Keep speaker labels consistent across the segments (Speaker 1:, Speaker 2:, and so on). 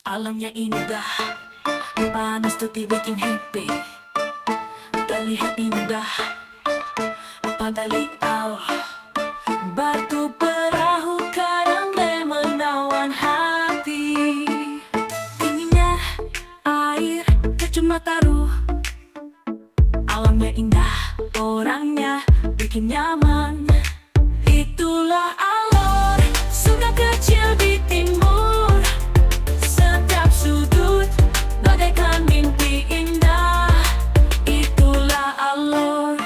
Speaker 1: Alamnya indah, panas tapi bikin happy. Terlihat indah, pada liau. Batu perahu kadang menawan hati. Dinginnya air kecuma taruh. Alamnya indah, orangnya bikin nyaman. Itulah Alor, surga kecil di timur. Setiap sudut bagaikan mimpi indah. Itulah Alor.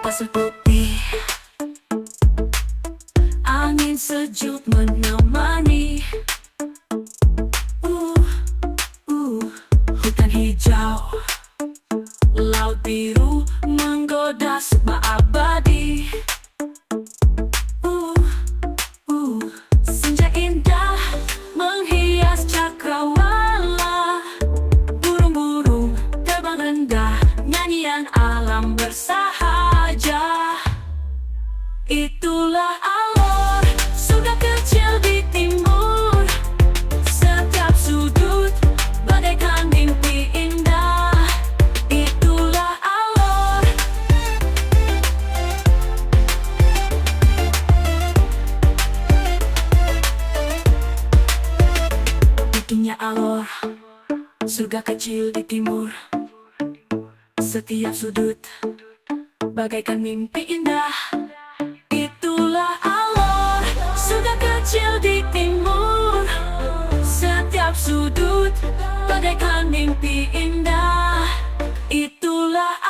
Speaker 1: Pasir putih, angin sejuk menemani. Hutan hijau, laut biru menggoda sebuah abadi. Senja indah menghias cakrawala. Burung-burung terbang rendah, nyanyian alam bersahaja. Itulah Alor, surga kecil di timur. Setiap sudut bagaikan mimpi indah. Itulah Alor. Itunya Alor, surga kecil di timur. Setiap sudut bagaikan mimpi indah. Itulah Alor, surga kecil di timur. Setiap sudut bagaikan mimpi indah. Itulah